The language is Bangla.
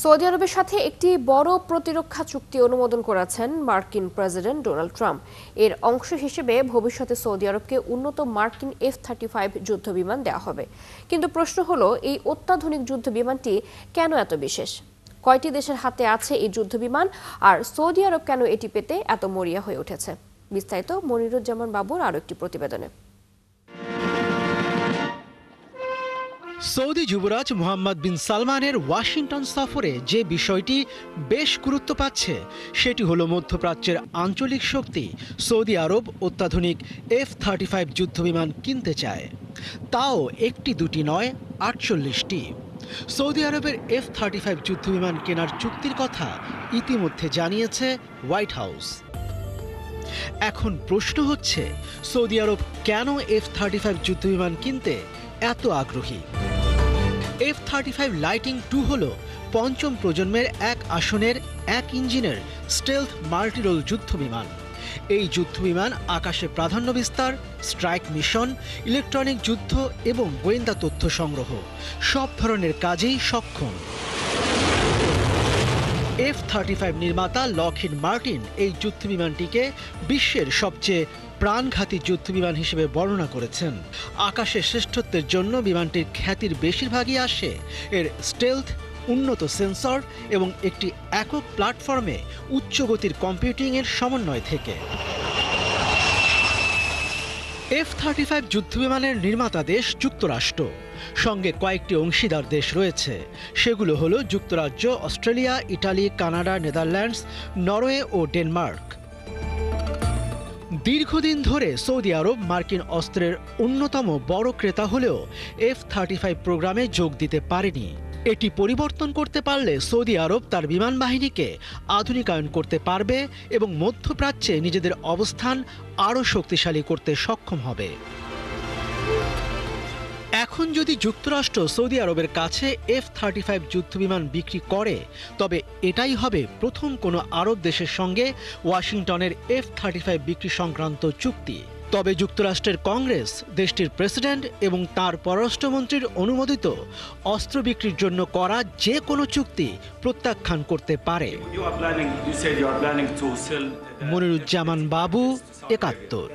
সৌদি আরবের সাথে একটি বড় প্রতিরক্ষা চুক্তি অনুমোদন করেছেন মার্কিন প্রেসিডেন্ট ডোনাল্ড ট্রাম্প। এর অংশ হিসেবে ভবিষ্যতে সৌদি আরবকে উন্নত মার্কিন F-35 যুদ্ধবিমান দেওয়া হবে। কিন্তু প্রশ্ন হলো, এই অত্যাধুনিক যুদ্ধবিমানটি কেন এত বিশেষ? কয়টি দেশের হাতে আছে এই যুদ্ধবিমান, আর সৌদি আরব কেন এটি পেতে এত মরিয়া হয়ে উঠেছে? বিস্তারিত মনিরুজ্জামান বাবুর আরও একটি প্রতিবেদনে। সৌদি যুবরাজ মোহাম্মদ বিন সালমানের ওয়াশিংটন সফরে যে বিষয়টি বেশ গুরুত্ব পাচ্ছে সেটি হলো মধ্যপ্রাচ্যের আঞ্চলিক শক্তি সৌদি আরব অত্যাধুনিক F-35 যুদ্ধবিমান কিনতে চায়, তাও একটি দুটি নয়, 48টি। সৌদি আরবের F-35 যুদ্ধবিমান কেনার চুক্তির কথা ইতিমধ্যে জানিয়েছে হোয়াইট হাউস। এখন প্রশ্ন হচ্ছে, সৌদি আরব কেন F-35 যুদ্ধবিমান কিনতে এত আগ্রহী? F-35 লাইটিং 2 হল পঞ্চম প্রজন্মের এক আসনের এক ইঞ্জিনের স্টেলথ মাল্টিরোল যুদ্ধবিমান। এই যুদ্ধবিমান আকাশে প্রাধান্য বিস্তার, স্ট্রাইক মিশন, ইলেকট্রনিক যুদ্ধ এবং গোয়েন্দা তথ্য সংগ্রহ সব ধরনের কাজেই সক্ষম। F-35 নির্মাতা লকহিড মার্টিন এই যুদ্ধবিমানটিকে বিশ্বের সবচেয়ে প্রাণঘাতী যুদ্ধবিমান হিসেবে বর্ণনা করেছেন। আকাশের শ্রেষ্ঠত্বের জন্য বিমানটির খ্যাতির বেশিরভাগই আসে এর স্টেলথ, উন্নত সেন্সর এবং একটি একক প্ল্যাটফর্মে উচ্চ গতির কম্পিউটিংয়ের সমন্বয় থেকে। F-35 যুদ্ধবিমানের নির্মাতা দেশ যুক্তরাষ্ট্র, সঙ্গে কয়েকটি অংশীদার দেশ রয়েছে। সেগুলো হলো যুক্তরাজ্য, Australia, Italy, Canada, Netherlands, Norway ও ডেনমার্ক। দীর্ঘদিন ধরে সৌদি আরব মার্কিন অস্ত্রের অন্যতম বড় ক্রেতা হলেও F-35 প্রোগ্রামে যোগ দিতে পারেনি। এটি পরিবর্তন করতে পারলে সৌদি আরব তার বিমান বাহিনীকে আধুনিকায়ন করতে পারবে এবং মধ্যপ্রাচ্যে নিজেদের অবস্থান আরও শক্তিশালী করতে সক্ষম হবে। এখন যদি যুক্তরাষ্ট্র সৌদি আরবের কাছে F-35 যুদ্ধবিমান বিক্রি করে, তবে এটাই হবে প্রথম কোনো আরব দেশের সঙ্গে ওয়াশিংটনের F-35 বিক্রি সংক্রান্ত চুক্তি। তবে যুক্তরাষ্ট্রের কংগ্রেস দেশটির প্রেসিডেন্ট এবং তার পররাষ্ট্রমন্ত্রীর অনুমোদিত অস্ত্র বিক্রির জন্য করা যে কোনো চুক্তি প্রত্যাখ্যান করতে পারে। মনিরুজ্জামান বাবু, ৭১।